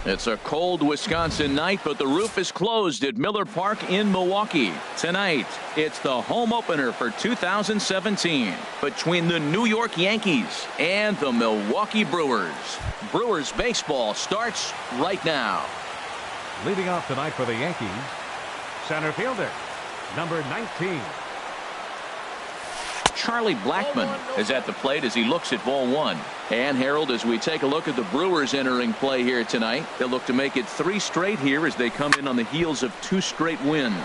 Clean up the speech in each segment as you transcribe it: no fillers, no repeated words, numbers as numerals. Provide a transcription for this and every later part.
It's a cold Wisconsin night, but the roof is closed at Miller Park in Milwaukee. Tonight, it's the home opener for 2017 between the New York Yankees and the Milwaukee Brewers. Brewers baseball starts right now. Leading off tonight for the Yankees, center fielder, number 19. Charlie Blackmon is at the plate as he looks at ball one. And Harold, as we take a look at the Brewers entering play here tonight, they'll look to make it 3 straight here as they come in on the heels of 2 straight wins.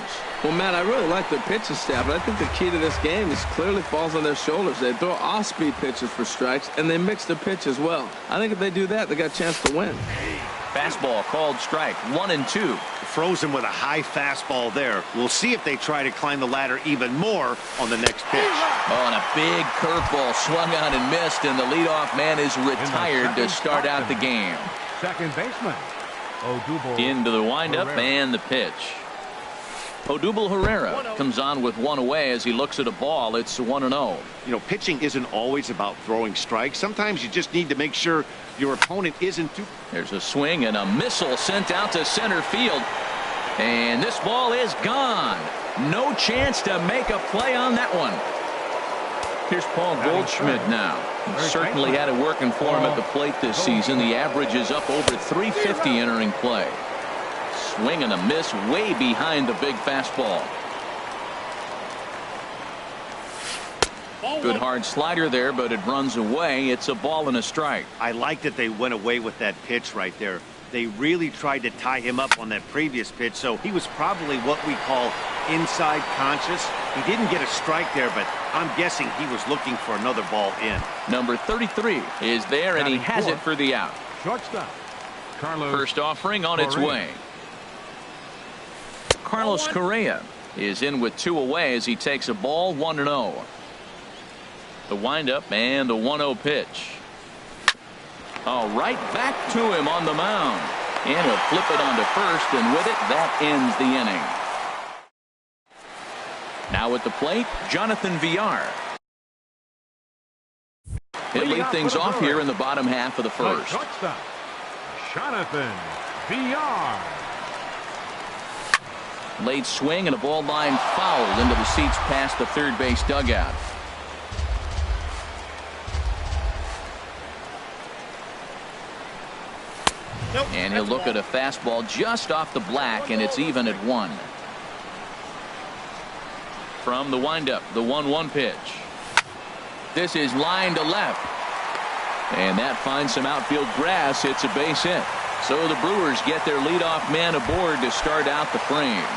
Well, Matt, I really like their pitching staff, but I think the key to this game is clearly falls on their shoulders. They throw off-speed pitches for strikes, and they mix the pitch as well. I think if they do that, they got a chance to win. Fastball called strike, 1-2. Frozen with a high fastball there. We'll see if they try to climb the ladder even more on the next pitch. Oh, and a big curveball swung on and missed, and the leadoff man is retired to start out the game. Second baseman, Odubel Into the windup Herrera. and the pitch. Odubel Herrera comes on with 1 away as he looks at a ball. It's 1-0. You know, pitching isn't always about throwing strikes. Sometimes you just need to make sure your opponent isn't too. There's a swing and a missile sent out to center field. And this ball is gone. No chance to make a play on that one. Here's Paul Goldschmidt now. He certainly had it working for him at the plate this season. The average is up over 350 entering play. Swing and a miss way behind the big fastball. Good hard slider there, but it runs away. It's a ball and a strike. I like that they went away with that pitch right there. They really tried to tie him up on that previous pitch, so he was probably what we call inside conscious. He didn't get a strike there, but I'm guessing he was looking for another ball in. Number 33 is there, and he has it for the out. Shortstop, Carlos First offering on its Correa. way. Carlos Correa is in with 2 away as he takes a ball, 1-0. The windup and the 1-0 pitch. Oh, right back to him on the mound. And he'll flip it onto first, and with it, that ends the inning. Now at the plate, Jonathan Villar. He'll lead things off here in the bottom half of the first. Shortstop, Jonathan Villar. Late swing and a ball line fouled into the seats past the third base dugout. And he'll look at a fastball just off the black, and it's even at 1. From the windup, the 1-1 pitch. This is line to left. And that finds some outfield grass. It's a base hit. So the Brewers get their leadoff man aboard to start out the frame.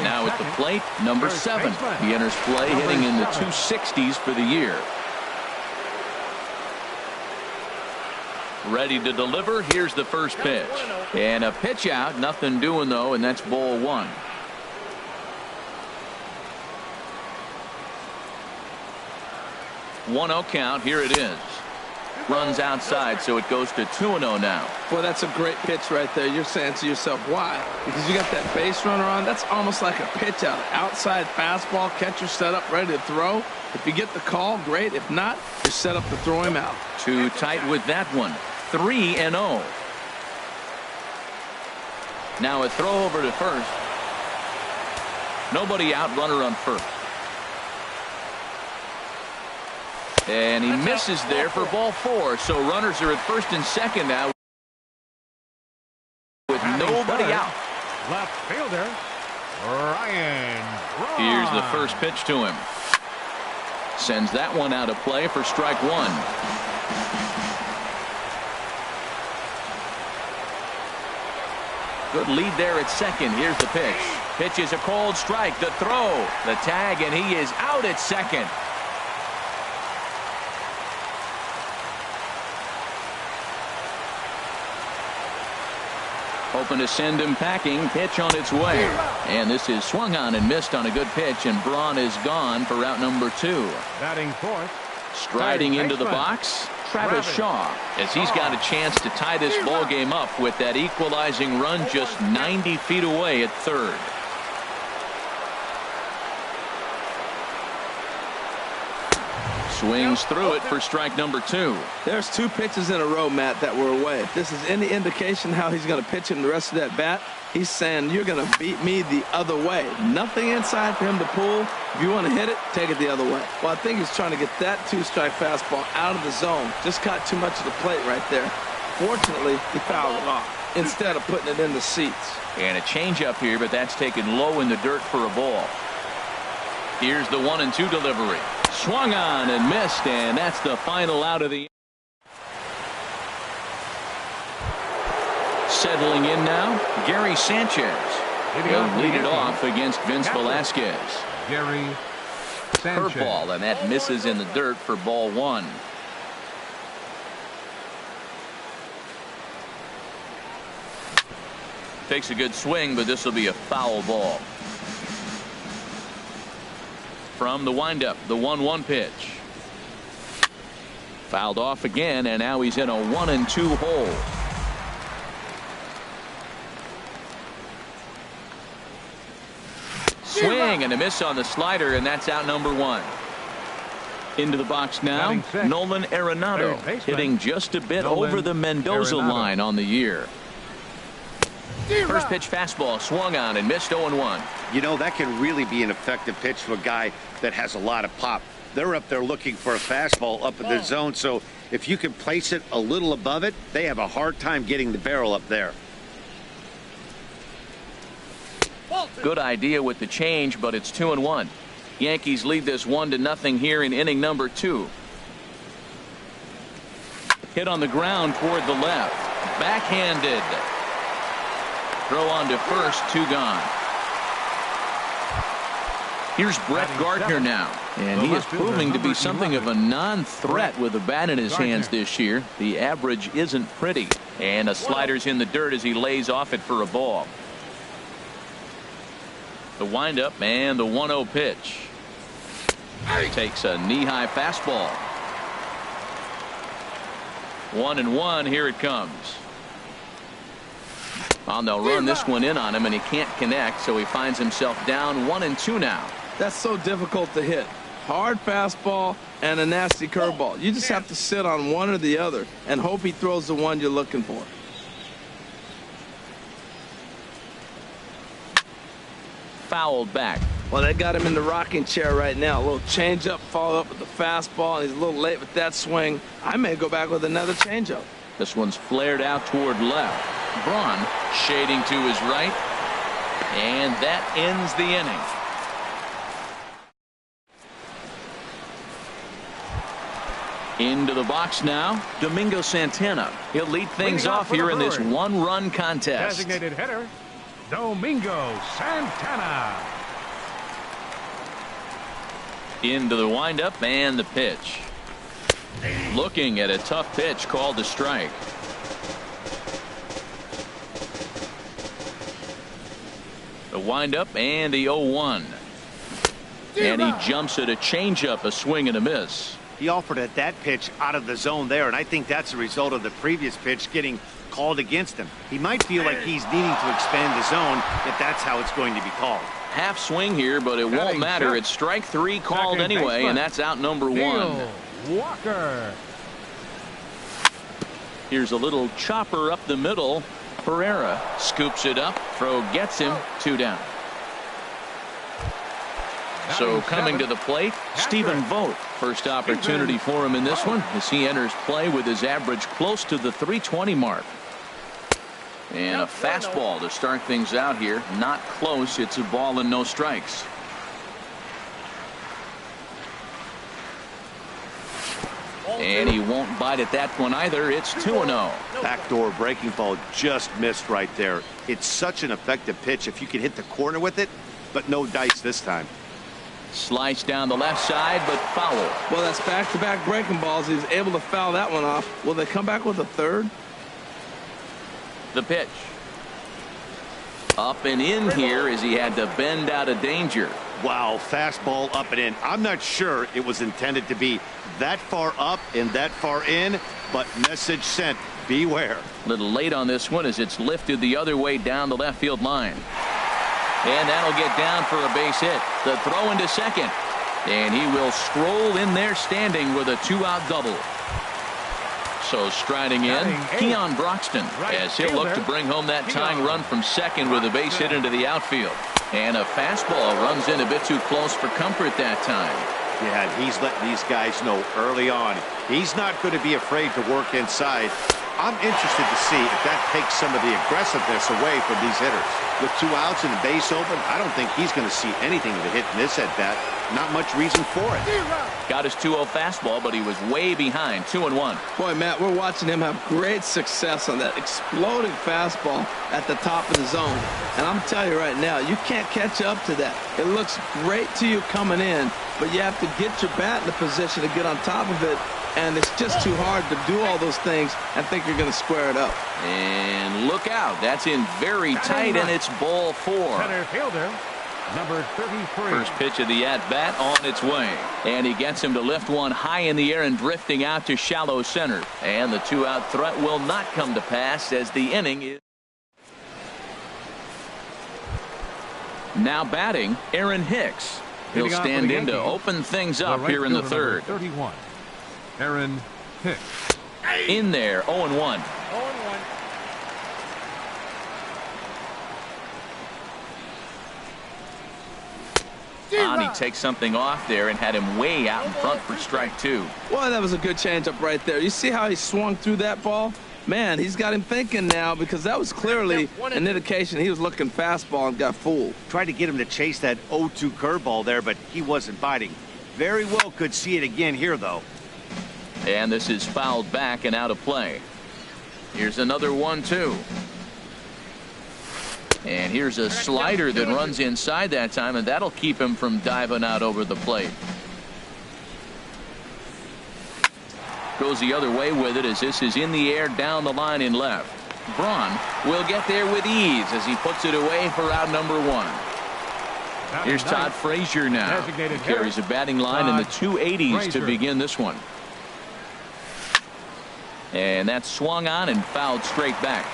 Now at the plate, number 7. He enters play hitting in the 260s for the year. Ready to deliver. Here's the first pitch. And a pitch out. Nothing doing, though, and that's ball 1. One-0 count. Here it is. Runs outside, so it goes to 2-0 now. Boy, that's a great pitch right there. You're saying to yourself, why? Because you got that base runner on. That's almost like a pitch out. Outside fastball, catcher set up, ready to throw. If you get the call, great. If not, you're set up to throw him out. Too tight with that one. 3-0. Now a throw over to first. Nobody out, runner on first. And he misses there for ball 4. So runners are at first and second now with nobody out. Left fielder, Ryan Braun. Here's the first pitch to him. Sends that one out of play for strike 1. Good lead there at second. Here's the pitch. Pitch is a cold strike. The throw, the tag, and he is out at second. Hoping to send him packing. Pitch on its way. And this is swung on and missed on a good pitch, and Braun is gone for out number 2. Batting fourth. Striding into the box, Travis Shaw, as he's got a chance to tie this ball game up with that equalizing run just 90 feet away at third. Swings through it for strike number 2. There's 2 pitches in a row, Matt, that were away. If this is any indication how he's going to pitch him the rest of that bat, he's saying you're going to beat me the other way. Nothing inside for him to pull. If you want to hit it, take it the other way. Well, I think he's trying to get that 2-strike fastball out of the zone. Just caught too much of the plate right there. Fortunately, he fouled it off instead of putting it in the seats. And a changeup here, but that's taken low in the dirt for a ball. Here's the 1-2 delivery. Swung on and missed, and that's the final out of the. Settling in now, Gary Sanchez. He'll lead it off against Vince Velasquez. Gary Sanchez. Curveball, and that misses in the dirt for ball 1. Takes a good swing, but this will be a foul ball. From the windup, the 1-1 pitch. Fouled off again, and now he's in a 1-2 hole. Swing and a miss on the slider, and that's out number 1. Into the box now, Nolan Arenado, hitting just a bit over the Mendoza line on the year. First pitch fastball swung on and missed 0-1. You know, that can really be an effective pitch to a guy that has a lot of pop. They're up there looking for a fastball up in the zone, so if you can place it a little above it, they have a hard time getting the barrel up there. Good idea with the change, but it's 2-1. Yankees lead this 1-0 here in inning number 2. Hit on the ground toward the left. Backhanded. Throw on to first, 2 gone. Here's Brett Gardner now, and he is proving to be something of a non-threat with the bat in his hands this year. The average isn't pretty, and a slider's in the dirt as he lays off it for a ball. The windup and the 1-0 pitch. Takes a knee-high fastball. 1-1, here it comes. Well, they'll run this one in on him, and he can't connect, so he finds himself down 1-2 now. That's so difficult to hit. Hard fastball and a nasty curveball. You just have to sit on one or the other and hope he throws the one you're looking for. Fouled back. Well, they got him in the rocking chair right now. A little changeup, followed up with the fastball, and he's a little late with that swing. I may go back with another changeup. This one's flared out toward left. Braun shading to his right, and that ends the inning. Into the box now, Domingo Santana. He'll lead things off here in this 1-run contest. Designated hitter, Domingo Santana. Into the windup and the pitch. Looking at a tough pitch called a strike. The windup and the 0-1. And he jumps at a changeup, a swing and a miss. He offered at that pitch out of the zone there, and I think that's a result of the previous pitch getting called against him. He might feel like he's needing to expand the zone if that's how it's going to be called. Half swing here, but it won't matter. It's strike 3 called anyway, and that's out number 1. Walker. Here's a little chopper up the middle. Pereira scoops it up. Throw gets him. 2 down. So coming to the plate, Stephen Vogt. First opportunity for him in this one as he enters play with his average close to the 320 mark. And a fastball to start things out here. Not close. It's a ball and no strikes. And he won't bite at that one either. It's 2-0. Backdoor breaking ball just missed right there. It's such an effective pitch if you can hit the corner with it, but no dice this time. Slice down the left side, but foul. Well, that's back-to-back breaking balls. He was able to foul that one off. Will they come back with a third? The pitch. Up and in here as he had to bend out of danger. Wow, fastball up and in. I'm not sure it was intended to be that far up and that far in, but message sent. Beware. A little late on this one as it's lifted the other way down the left field line. And that'll get down for a base hit. The throw into second. And he will stroll in there standing with a 2-out double. So striding in, Keon Broxton, as he'll look to bring home that tying run from second with a base hit into the outfield. And a fastball runs in a bit too close for comfort that time. Yeah, he's letting these guys know early on. He's not going to be afraid to work inside. I'm interested to see if that takes some of the aggressiveness away from these hitters. With 2 outs and a base open, I don't think he's going to see anything of a hit in this at-bat. Not much reason for it. Got his 2-0 fastball, but he was way behind, 2-1. Boy, Matt, we're watching him have great success on that exploding fastball at the top of the zone. And I'm telling you right now, you can't catch up to that. It looks great to you coming in, but you have to get your bat in a position to get on top of it. And it's just too hard to do all those things and think you're going to square it up. And look out. That's in very tight, and it's ball 4. Center fielder, number 33. First pitch of the at-bat on its way. And he gets him to lift one high in the air and drifting out to shallow center. And the 2-out threat will not come to pass as the inning is. Now batting, Aaron Hicks. He'll stand in to open things up here in the third. 31. Aaron Hicks. In there, 0-1. 0-1. On, he takes something off there and had him way out in front for strike 2. Boy, that was a good changeup right there. You see how he swung through that ball? Man, he's got him thinking now, because that was clearly an indication he was looking fastball and got fooled. Tried to get him to chase that 0-2 curveball there, but he wasn't biting. Very well could see it again here, though. And this is fouled back and out of play. Here's another 1-2. And here's a slider that runs inside that time, and that'll keep him from diving out over the plate. Goes the other way with it as this is in the air down the line in left. Braun will get there with ease as he puts it away for out number 1. Here's Todd Frazier now. He carries a batting line in the 280s to begin this one. And that's swung on and fouled straight back.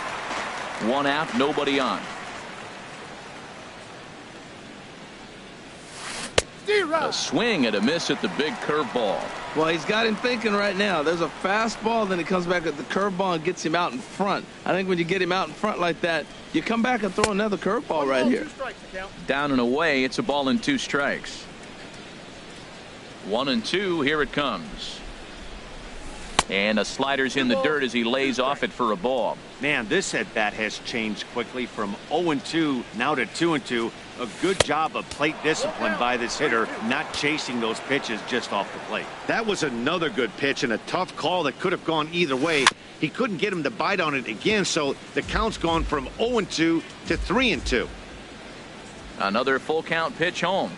1 out, nobody on. A swing and a miss at the big curveball. Well, he's got him thinking right now. There's a fastball, then he comes back at the curveball and gets him out in front. I think when you get him out in front like that, you come back and throw another curveball right here. Down and away, it's a ball and 2 strikes. 1-2, here it comes. And a slider's in the dirt as he lays off it for a ball. Man, this at-bat has changed quickly from 0-2 now to 2-2. A good job of plate discipline by this hitter, not chasing those pitches just off the plate. That was another good pitch and a tough call that could have gone either way. He couldn't get him to bite on it again, so the count's gone from 0-2 to 3-2. Another full count pitch home.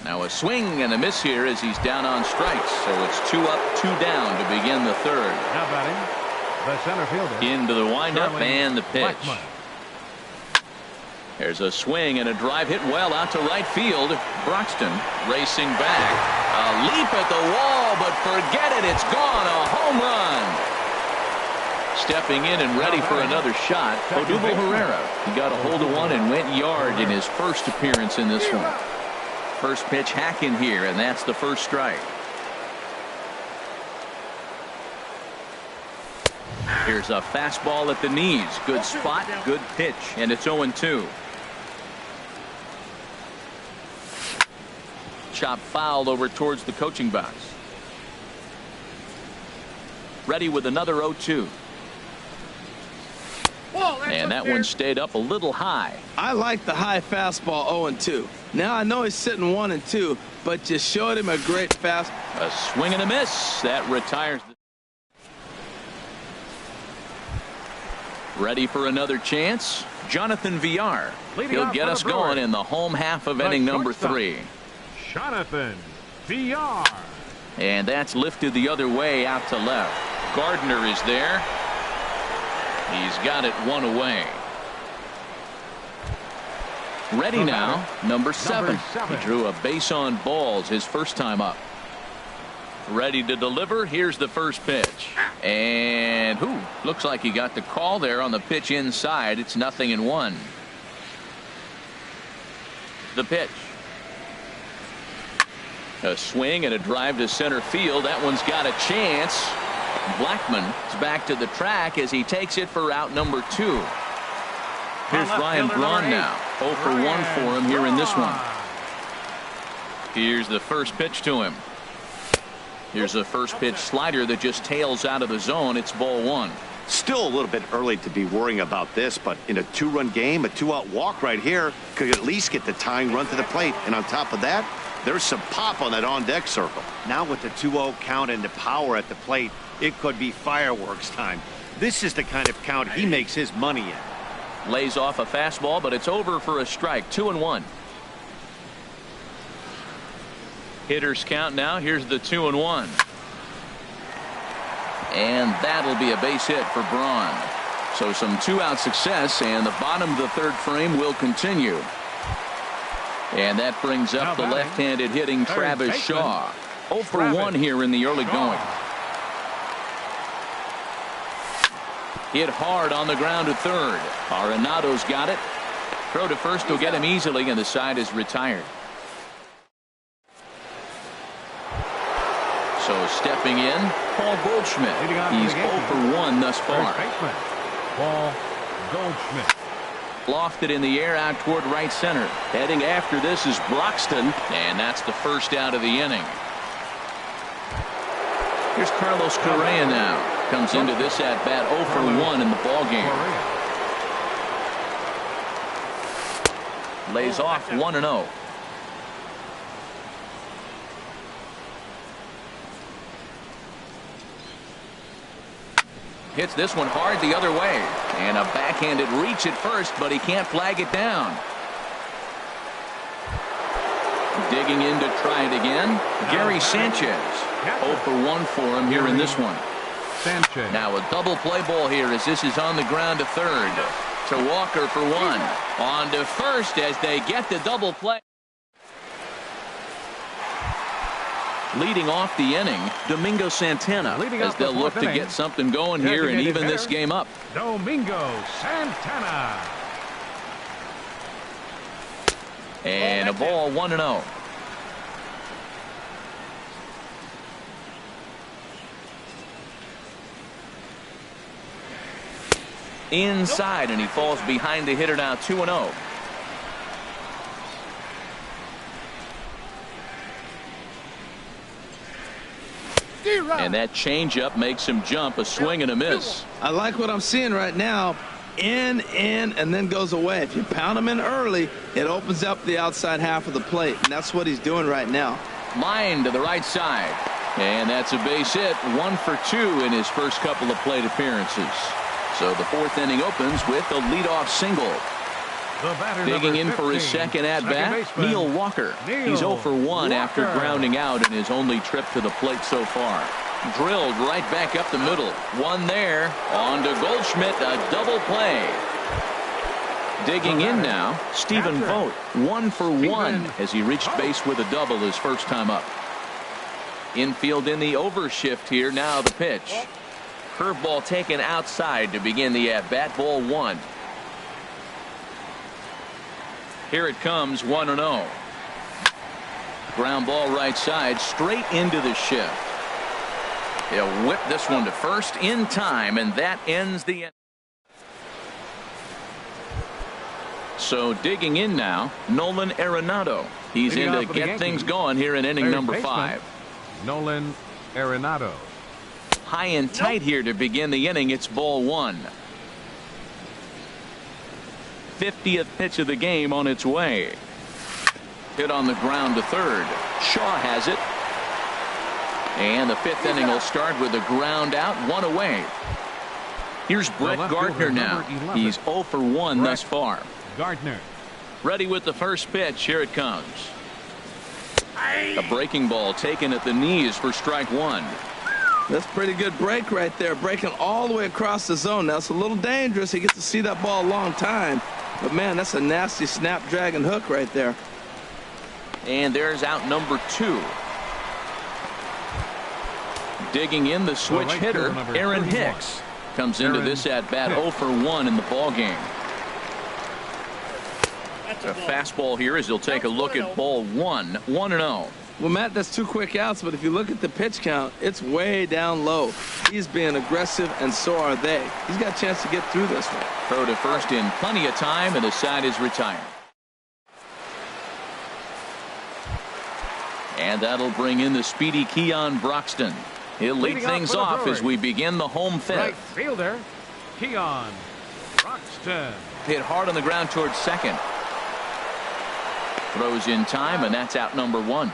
Now a swing and a miss here as he's down on strikes. So it's 2 up, 2 down to begin the third. Now batting, the center fielder. Into the windup and the pitch. Blackman. There's a swing and a drive hit well out to right field. Broxton racing back. A leap at the wall, but forget it. It's gone. A home run. Stepping in and ready for another shot, Odubel Herrera. He got a hold of one and went yard in his first appearance in this one. First pitch hack in here, and that's the first strike. Here's a fastball at the knees. Good spot, good pitch, and it's 0-2. Chop fouled over towards the coaching box. Ready with another 0-2. And that one stayed up a little high. I like the high fastball 0-2. Now I know he's sitting 1-2, but you showed him a great fast. A swing and a miss. That retires. Ready for another chance. Jonathan Villar. He'll get us going in the home half of inning number 3. Jonathan Villar. And that's lifted the other way out to left. Gardner is there. He's got it 1 away. Ready now, number 7. He drew a base on balls his first time up. Ready to deliver. Here's the first pitch. And looks like he got the call there on the pitch inside. It's 0-1. The pitch. A swing and a drive to center field. That one's got a chance. Blackman is back to the track as he takes it for out number 2. Here's Ryan Braun now. 0 for 1 for him here in this one. Here's the first pitch to him. Here's a first pitch slider that just tails out of the zone. It's ball 1. Still a little bit early to be worrying about this, but in a 2-run game, a 2-out walk right here could at least get the tying run to the plate. And on top of that, there's some pop on that on-deck circle. Now with the 2-0 count and the power at the plate, it could be fireworks time. This is the kind of count he makes his money in. Lays off a fastball, but it's over for a strike. 2-1. Hitters count now. Here's the 2-1. And that'll be a base hit for Braun. So some 2-out success, and the bottom of the 3rd frame will continue. And that brings up the left-handed hitting Travis Shaw. 0 for 1 here in the early going. Hit hard on the ground to 3rd. Arenado's got it. Throw to first will get him easily, and the side is retired. So stepping in, Paul Goldschmidt. He's 0 for 1 thus far. Paul Goldschmidt. Lofted in the air out toward right center. Heading after this is Broxton, and that's the first out of the inning. Here's Carlos Correa now. Comes into this at bat 0 for 1 in the ball game. Lays off 1-0. Hits this one hard the other way, and a backhanded reach at first, but he can't flag it down. Digging in to try it again, Gary Sanchez. 0 for 1 for him here in this one. Sanchez. Now a double play ball here as this is on the ground to 3rd. To Walker for 1. On to first as they get the double play. Leading off the inning, Domingo Santana, as they'll look to get something going here and even this game up. Domingo Santana. And a ball 1-0. Inside, and he falls behind the hitter now. 2-0. And that changeup makes him jump. A swing and a miss. I like what I'm seeing right now. In, and then goes away. If you pound him in early, it opens up the outside half of the plate, and that's what he's doing right now. Line to the right side. And that's a base hit. 1 for 2 in his first couple of plate appearances. So the 4th inning opens with a leadoff single. Digging in for his second at-bat, Neil Walker. He's 0 for 1 after grounding out in his only trip to the plate so far. Drilled right back up the middle. One there. On to Goldschmidt. A double play. Digging in now, Stephen Vogt. 1 for 1 as he reached base with a double his first time up. Infield in the overshift here. Now the pitch. Curveball taken outside to begin the at-bat. Ball 1. Here it comes, 1-0. Ground ball right side, straight into the shift. He'll whip this one to first in time, and that ends the inning. So digging in now, Nolan Arenado. He's in to get things going here in inning number 5. Nolan Arenado. High and tight here to begin the inning. It's ball 1. 50th pitch of the game on its way. Hit on the ground to 3rd. Shaw has it. And the 5th inning will start with a ground out, 1 away. Here's Brett Gardner now. He's 0 for 1 thus far. Gardner. Ready with the first pitch. Here it comes. A breaking ball taken at the knees for strike 1. That's a pretty good break right there. Breaking all the way across the zone. Now it's a little dangerous. He gets to see that ball a long time. But, man, that's a nasty snapdragon hook right there. And there's out number 2. Digging in the switch hitter, Aaron Hicks. Comes into this at-bat 0 for 1 in the ball game. A fastball here as he'll take a look at ball 1. 1-0. Well, Matt, that's 2 quick outs, but if you look at the pitch count, it's way down low. He's being aggressive, and so are they. He's got a chance to get through this one. Throw to first in plenty of time, and the side is retired. And that'll bring in the speedy Keon Broxton. He'll lead things off as we begin the home fifth. Right fielder, Keon Broxton. Hit hard on the ground towards second. Throws in time, and that's out number 1.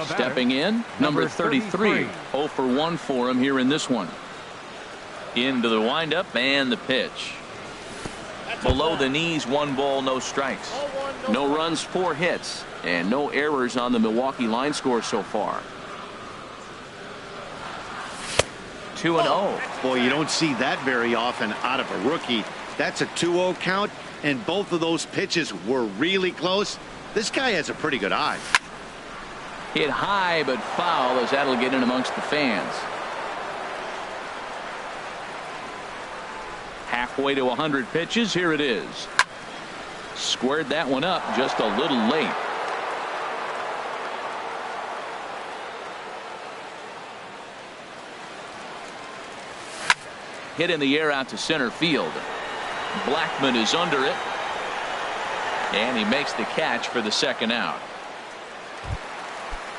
Stepping in, number 33. 0 for 1 for him here in this one. Into the windup and the pitch. Below the knees, 1 ball, no strikes. No runs, 4 hits, and no errors on the Milwaukee line score so far. 2-0. Boy, you don't see that very often out of a rookie. That's a 2-0 count, and both of those pitches were really close. This guy has a pretty good eye. Hit high but foul, as that'll get in amongst the fans. Halfway to 100 pitches. Here it is. Squared that one up just a little late. Hit in the air out to center field. Blackman is under it, and he makes the catch for the second out.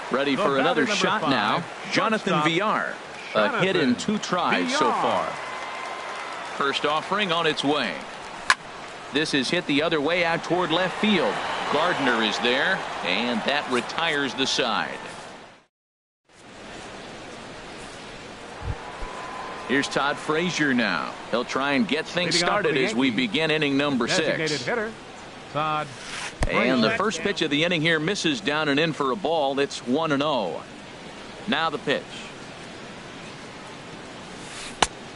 Ready for another shot now. Jonathan Villar. A hit in 2 tries so far. First offering on its way. This is hit the other way out toward left field. Gardner is there, and that retires the side. Here's Todd Frazier now. He'll try and get things started as we begin inning number 6. Hitter, Todd. And the first pitch of the inning here misses down and in for a ball. It's 1-0. Now the pitch.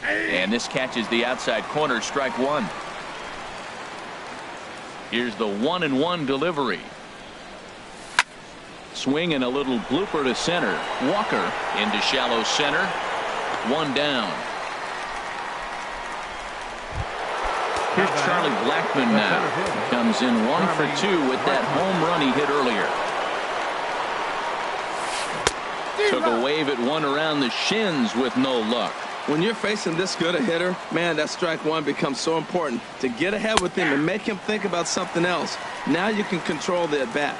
And this catches the outside corner, strike 1. Here's the 1-1 delivery. Swing and a little blooper to center. Walker into shallow center. 1 down. Here's Charlie Blackman now. He comes in 1 for 2 with that home run he hit earlier. Took a wave at one around the shins with no luck. When you're facing this good a hitter, man, that strike 1 becomes so important to get ahead with him and make him think about something else. Now you can control the at bat.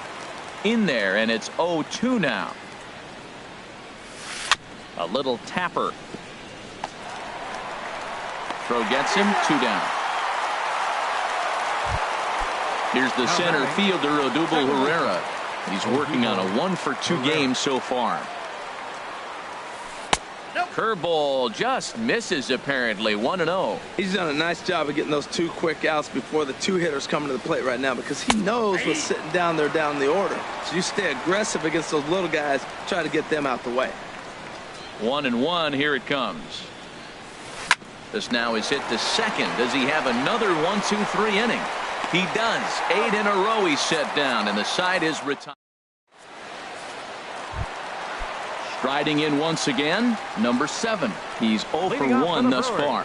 In there, and it's 0-2 now. A little tapper. Throw gets him, 2 down. Here's the center fielder, Odubel Herrera. He's working on a 1 for 2 game so far. Curveball just misses apparently. 1-0. He's done a nice job of getting those 2 quick outs before the 2 hitters coming to the plate right now, because he knows what's sitting down there down the order. So you stay aggressive against those little guys, try to get them out the way. 1-1. Here it comes. This now is hit to second. Does he have another 1-2-3 inning? He does. 8 in a row he's set down, and the side is retired. Striding in once again, number 7. He's 0 for 1 thus far.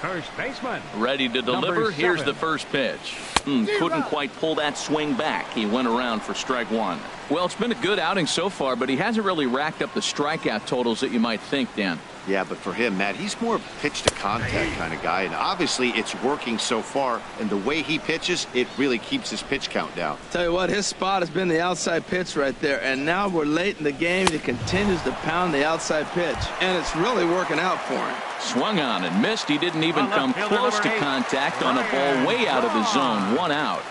First baseman. Ready to deliver. Here's the first pitch. Couldn't quite pull that swing back. He went around for strike 1. Well, it's been a good outing so far, but he hasn't really racked up the strikeout totals that you might think, Dan. Yeah, but for him, Matt, he's more pitch to contact kind of guy, and obviously it's working so far, and the way he pitches, it really keeps his pitch count down. Tell you what, his spot has been the outside pitch right there, and now we're late in the game. He continues to pound the outside pitch, and it's really working out for him. Swung on and missed. He didn't even come close to contact on a ball way out of the zone. 1 out.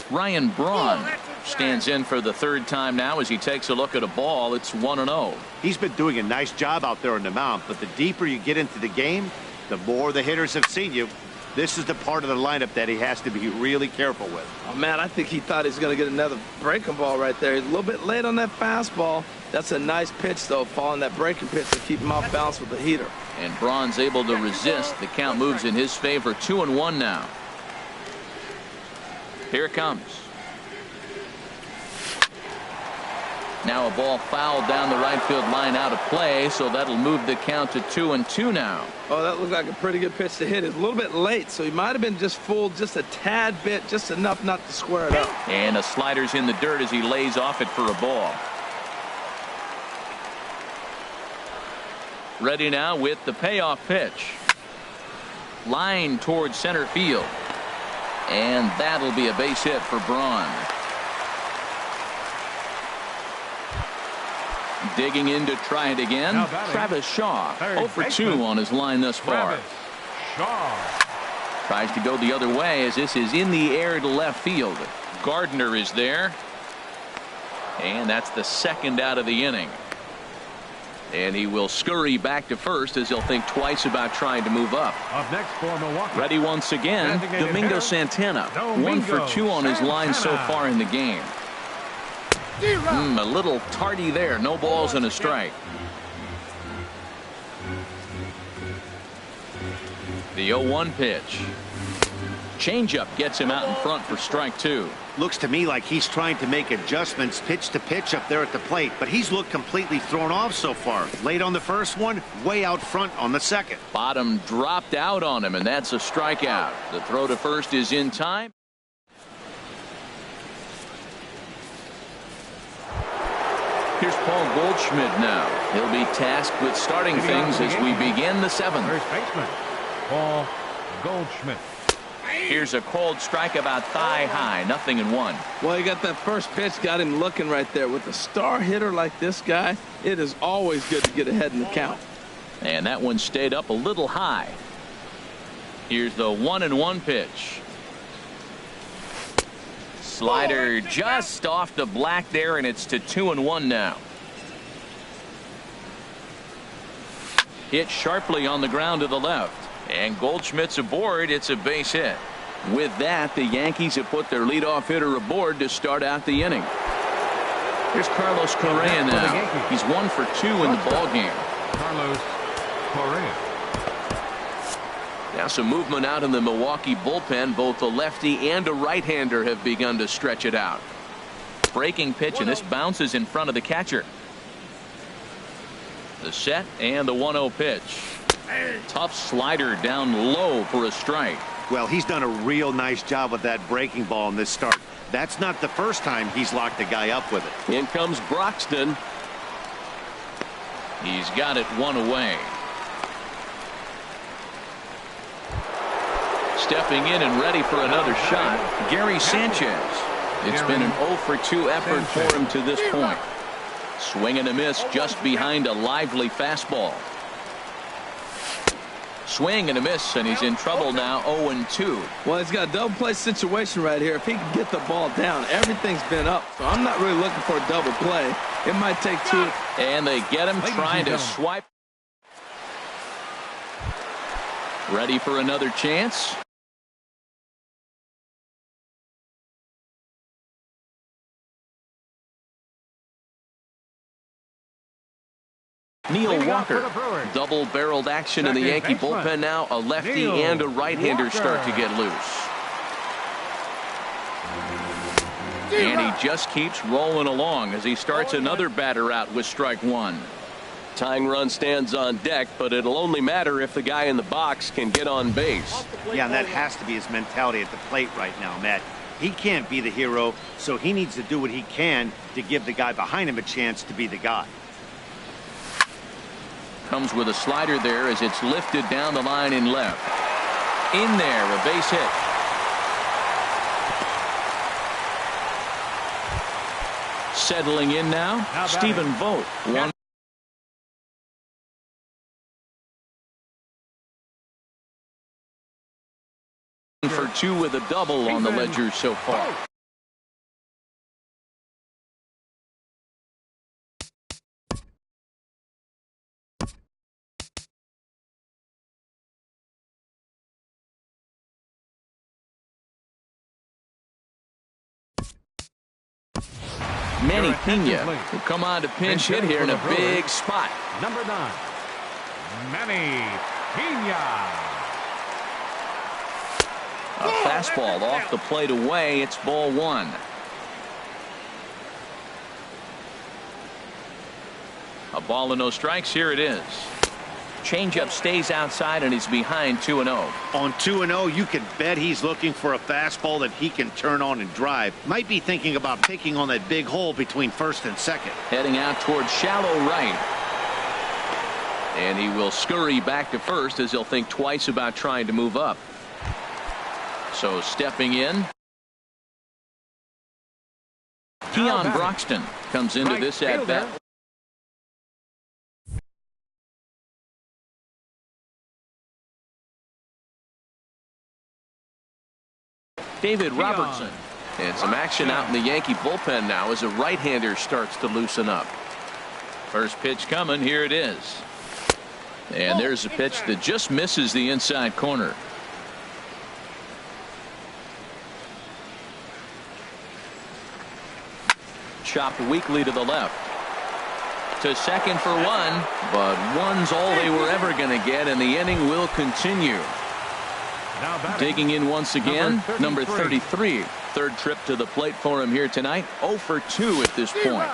Ryan Braun stands in for the 3rd time now as he takes a look at a ball. It's 1-0. He's been doing a nice job out there on the mound, but the deeper you get into the game, the more the hitters have seen you. This is the part of the lineup that he has to be really careful with. Oh, man, I think he thought he was going to get another breaking ball right there. He's a little bit late on that fastball. That's a nice pitch, though, following that breaking pitch to keep him off balance with the heater. And Braun's able to resist. The count moves in his favor. 2-1 now. Here it comes. Now a ball fouled down the right field line out of play, so that'll move the count to 2-2 now. Oh, that looked like a pretty good pitch to hit. It's a little bit late, so he might have been just fooled just a tad bit, just enough not to square it up. And a slider's in the dirt as he lays off it for a ball. Ready now with the payoff pitch. Line towards center field. And that'll be a base hit for Braun. Digging in to try it again. Travis Shaw, 0 for 2 on his line thus far. Tries to go the other way as this is in the air to left field. Gardner is there. And that's the second out of the inning. And he will scurry back to first as he'll think twice about trying to move up. Up next for Milwaukee. Ready once again, Domingo Santana. 1 for 2 on his line so far in the game. A little tardy there. No balls and a strike. The 0-1 pitch. Changeup gets him out in front for strike 2. Looks to me like he's trying to make adjustments pitch to pitch up there at the plate, but he's looked completely thrown off so far. Late on the first one, way out front on the second. Bottom dropped out on him, and that's a strikeout. The throw to first is in time. Here's Paul Goldschmidt now. He'll be tasked with starting things as we begin the 7th. First baseman, Paul Goldschmidt. Here's a cold strike about thigh high. 0-1. Well, you got that first pitch, got him looking right there. With a star hitter like this guy, it is always good to get ahead in the count. And that one stayed up a little high. Here's the 1-1 pitch. Slider just off the black there, and it's to 2-1 now. Hit sharply on the ground to the left. And Goldschmidt's aboard. It's a base hit. With that, the Yankees have put their leadoff hitter aboard to start out the inning. Here's Carlos Correa now. He's 1 for 2 in the ball game. Carlos Correa. Now some movement out in the Milwaukee bullpen. Both a lefty and a right-hander have begun to stretch it out. Breaking pitch, and this bounces in front of the catcher. The set and the 1-0 pitch. Tough slider down low for a strike. Well, he's done a real nice job with that breaking ball in this start. That's not the first time he's locked a guy up with it. In comes Broxton. He's got it 1 away. Stepping in and ready for another shot, Gary Sanchez. It's been an 0 for 2 effort for him to this point. Swing and a miss just behind a lively fastball. Swing and a miss, and he's in trouble now. 0-2. Well, he's got a double play situation right here. If he can get the ball down, everything's been up. So I'm not really looking for a double play. It might take 2. And they get him trying to swipe. Ready for another chance. Neil Walker. Double-barreled action in the Yankee bullpen now. A lefty and a right-hander start to get loose. And he just keeps rolling along as he starts another batter out with strike 1. Tying run stands on deck, but it'll only matter if the guy in the box can get on base. Yeah, and that has to be his mentality at the plate right now, Matt. He can't be the hero, so he needs to do what he can to give the guy behind him a chance to be the guy. Comes with a slider there as it's lifted down the line in left. In there, a base hit. Settling in now, Stephen Vogt. 1 for 2 with a double on the ledger so far. Manny Pena will come on to pinch hit here in a big spot. Number 9, Manny Pena. A fastball off the plate away. It's ball 1. A ball and no strikes. Here it is. Changeup stays outside, and he's behind 2-0. On 2-0, you can bet he's looking for a fastball that he can turn on and drive. Might be thinking about picking on that big hole between first and second. Heading out towards shallow right. And he will scurry back to first as he'll think twice about trying to move up. So stepping in, Keon Broxton comes into this at bat. David Robertson. And some action out in the Yankee bullpen now as a right-hander starts to loosen up. First pitch coming. Here it is. And there's a pitch that just misses the inside corner. Chopped weakly to the left. To second for one, but one's all they were ever going to get, and the inning will continue. Digging in once again, number 33. Third trip to the plate for him here tonight. 0 for 2 at this point.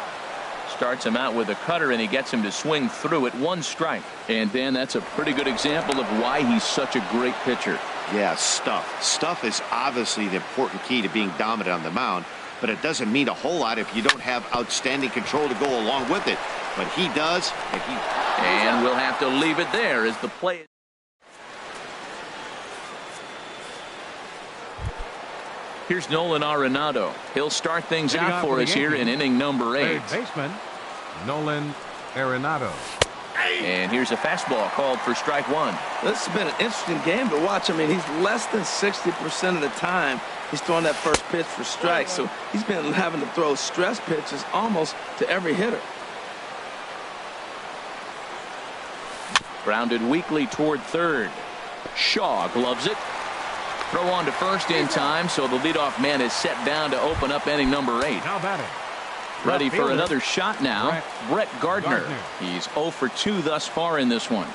Starts him out with a cutter, and he gets him to swing through it. 1 strike. And Dan, that's a pretty good example of why he's such a great pitcher. Yeah, stuff. Stuff is obviously the important key to being dominant on the mound, but it doesn't mean a whole lot if you don't have outstanding control to go along with it. But he does. And we'll have to leave it there as the play. Here's Nolan Arenado. He'll start things out for us here in inning number 8. Third baseman, Nolan Arenado. And here's a fastball called for strike 1. This has been an interesting game to watch. I mean, he's less than 60% of the time he's throwing that first pitch for strike. So he's been having to throw stress pitches almost to every hitter. Grounded weakly toward third. Shaw gloves it. Throw on to first in time, so the leadoff man is set down to open up inning number 8. Now batting. Ready for another shot now. Brett Gardner. He's 0 for 2 thus far in this one.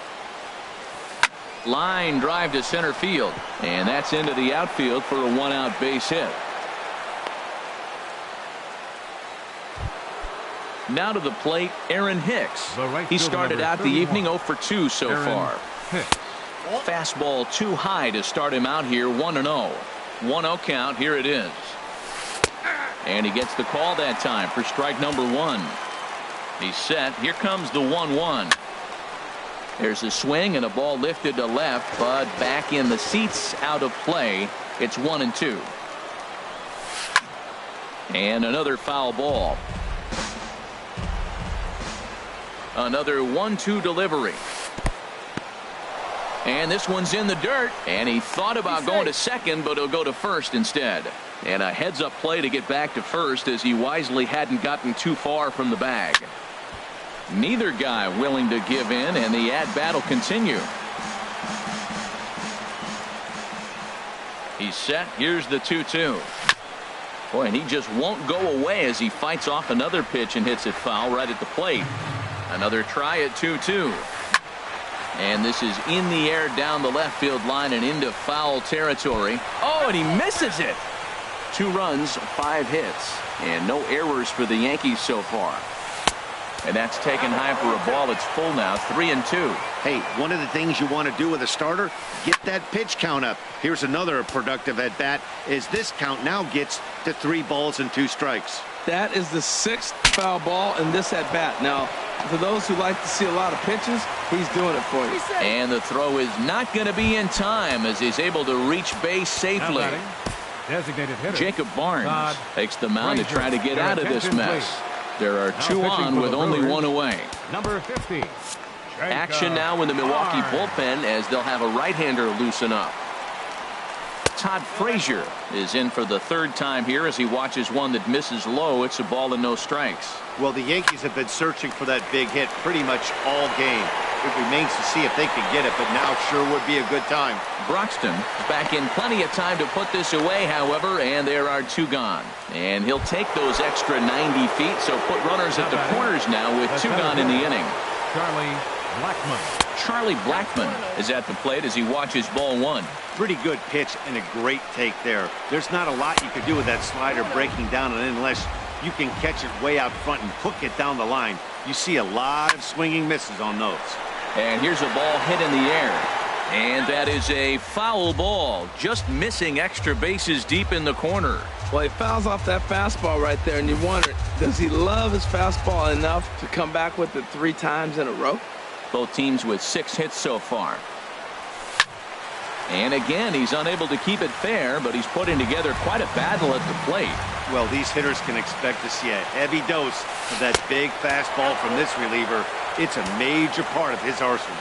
Line drive to center field, and that's into the outfield for a 1-out base hit. Now to the plate, Aaron Hicks. He started out the evening 0 for 2 so far. Fastball too high to start him out here. 1-0. 1-0 count. Here it is. And he gets the call that time for strike number 1. He's set. Here comes the 1-1. There's a swing and a ball lifted to left, but back in the seats, out of play. It's 1-2. And another foul ball. Another 1-2 delivery. And this one's in the dirt, and he thought about going to second, but he'll go to first instead. And a heads-up play to get back to first as he wisely hadn't gotten too far from the bag. Neither guy willing to give in, and the at-bat will continue. He's set. Here's the 2-2. Boy, and he just won't go away as he fights off another pitch and hits it foul right at the plate. Another try at 2-2. And this is in the air down the left field line and into foul territory. Oh, and he misses it. 2 runs, 5 hits, and no errors for the Yankees so far. And that's taken high for a ball. It's full now, 3-2. Hey, one of the things you want to do with a starter, get that pitch count up. Here's another productive at bat as this count now gets to 3 balls and 2 strikes. That is the 6th foul ball in this at bat. Now, for those who like to see a lot of pitches, he's doing it for you. And the throw is not going to be in time as he's able to reach base safely. Designated hitter Jacob Barnes takes the mound to try to get out of this mess. There are 2 on with only 1 away. Number 50. Action now in the Milwaukee bullpen as they'll have a right-hander loosen up. Todd Frazier is in for the 3rd time here as he watches one that misses low. It's a ball and no strikes. Well, the Yankees have been searching for that big hit pretty much all game. It remains to see if they can get it, but now sure would be a good time. Broxton back in plenty of time to put this away, however, and there are 2 gone. And he'll take those extra 90 feet, so put runners at the corners now with 2 gone in the inning. Charlie Blackmon is at the plate as he watches ball 1. Pretty good pitch and a great take there. There's not a lot you could do with that slider breaking down, and unless you can catch it way out front and hook it down the line. You see a lot of swinging misses on those. And here's a ball hit in the air. And that is a foul ball, just missing extra bases deep in the corner. Well, he fouls off that fastball right there, and you wonder, does he love his fastball enough to come back with it 3 times in a row? Both teams with 6 hits so far. And again, he's unable to keep it fair, but he's putting together quite a battle at the plate. Well, these hitters can expect to see a heavy dose of that big fastball from this reliever. It's a major part of his arsenal.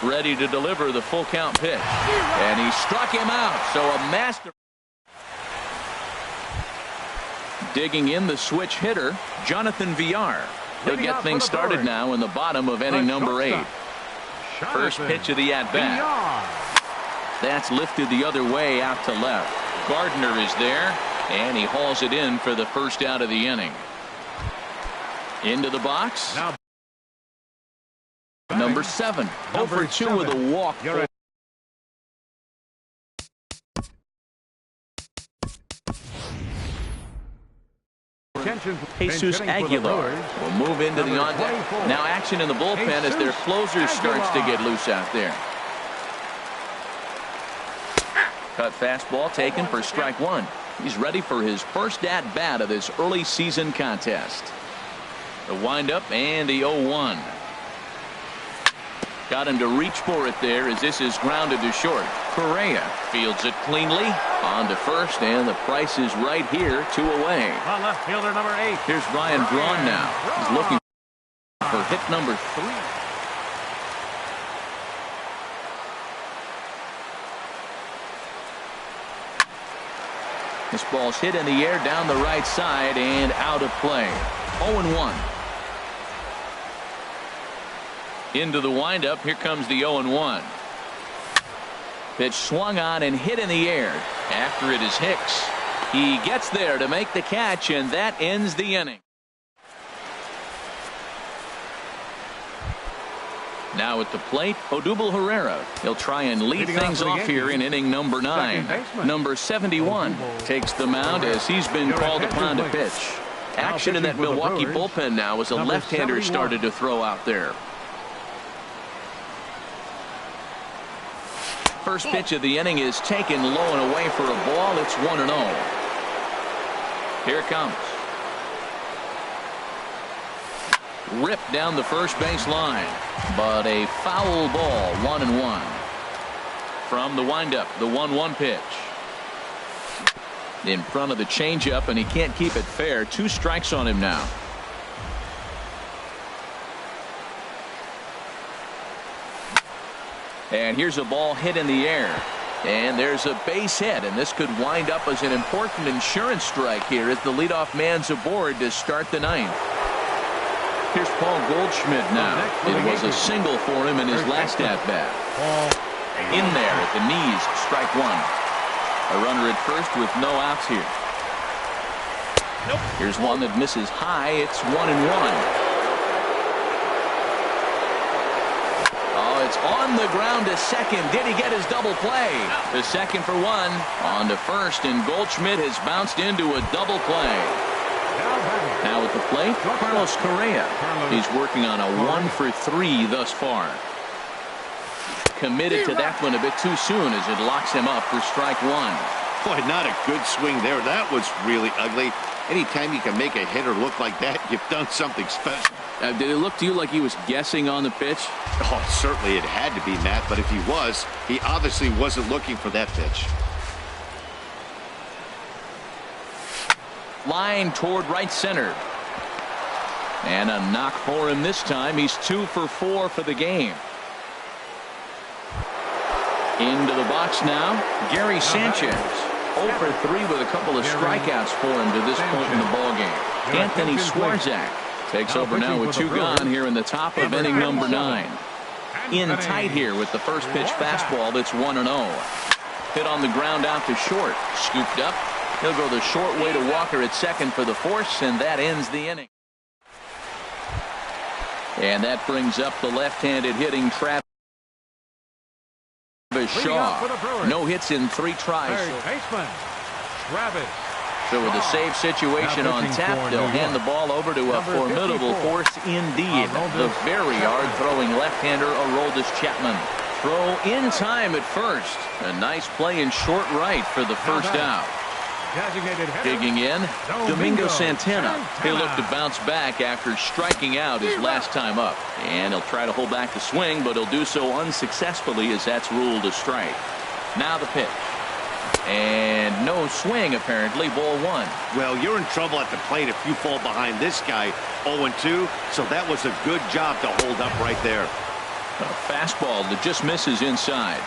Ready to deliver the full count pitch. And he struck him out. So a master. Digging in the switch hitter, Jonathan Villar. He'll get things started now in the bottom of inning number 8. First pitch of the at-bat. That's lifted the other way out to left. Gardner is there, and he hauls it in for the first out of the inning. Into the box. Now, number 7. 0 for 2 with a walk. Jesus Aguilar will move into the on deck. Now action in the bullpen as their closer starts to get loose out there. Cut fastball taken for strike 1. He's ready for his first at bat of this early season contest. The windup and the 0-1. Got him to reach for it there as this is grounded to short. Correa fields it cleanly on to first, and the price is right here, 2 away. On left fielder number 8. Here's Ryan Braun now. He's looking for hit number 3. This ball's hit in the air down the right side and out of play. 0-1. Into the windup. Here comes the 0-1. Pitch swung on and hit in the air. After it is Hicks. He gets there to make the catch, and that ends the inning. Now at the plate, Odubel Herrera. He'll try and lead things off here in inning number 9. Number 71 takes the mound as he's been called upon to pitch. Action in that Milwaukee bullpen now as a left-hander started to throw out there. First pitch of the inning is taken low and away for a ball. It's 1-0. Here it comes. Ripped down the first base line, but a foul ball. 1-1. From the windup, the 1-1 pitch. In front of the changeup, and he can't keep it fair. 2 strikes on him now. And here's a ball hit in the air. And there's a base hit, and this could wind up as an important insurance strike here as the leadoff man's aboard to start the 9th. Here's Paul Goldschmidt now. It was a single for him in his last at-bat. In there at the knees, strike 1. A runner at first with no outs here. Here's one that misses high. It's 1-1. It's on the ground to second. Did he get his double play? The second for 1. On to first, and Goldschmidt has bounced into a double play. Now at the plate, Carlos Correa. He's working on a 1 for 3 thus far. Committed to that one a bit too soon as it locks him up for strike 1. Boy, not a good swing there. That was really ugly. Anytime you can make a hitter look like that, you've done something special. Did it look to you like he was guessing on the pitch? Oh, certainly it had to be, Matt, but if he was, he obviously wasn't looking for that pitch. Line toward right center. And a knock for him this time. He's 2 for 4 for the game. Into the box now, Gary Sanchez. 0 for 3 with a couple of strikeouts for him to this point in the ballgame. Anthony Swarzak takes over now with 2 gone here in the top of inning number 9. In tight here with the first pitch fastball that's 1-0. Hit on the ground out to short. Scooped up. He'll go the short way to Walker at second for the force, and that ends the inning. And that brings up the left-handed hitting Travis Shaw. No hits in 3 tries. Third baseman, Travis So with a save situation on tap, they'll hand the ball over to a formidable force indeed. The very hard-throwing left-hander, Aroldis Chapman. Throw in time at first. A nice play in short right for the first out. Digging in, Domingo Santana. He'll look to bounce back after striking out his last time up. And he'll try to hold back the swing, but he'll do so unsuccessfully as that's ruled a strike. Now the pitch. And no swing, apparently. Ball one. Well, you're in trouble at the plate if you fall behind this guy 0-2, so that was a good job to hold up right there. A fastball that just misses inside.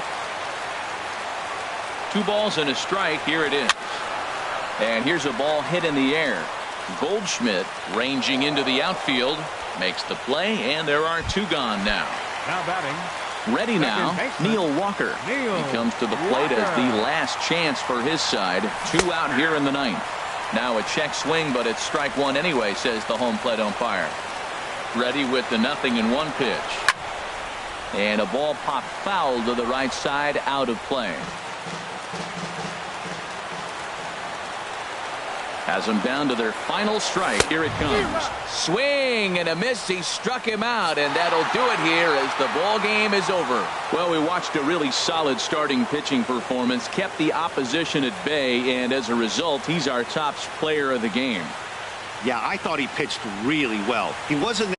2 balls and a strike. Here it is. And here's a ball hit in the air. Goldschmidt ranging into the outfield. Makes the play, and there are 2 gone now. Now batting. Ready now, Neil Walker. He comes to the plate as the last chance for his side. 2 out here in the 9th. Now a check swing, but it's strike 1 anyway, says the home plate umpire. Ready with the 0-1 pitch. And a ball popped foul to the right side, out of play. Has them down to their final strike. Here it comes. Swing and a miss. He struck him out, and that'll do it here as the ball game is over. Well, we watched a really solid starting pitching performance, kept the opposition at bay, and as a result, he's our top player of the game. Yeah, I thought he pitched really well. He wasn't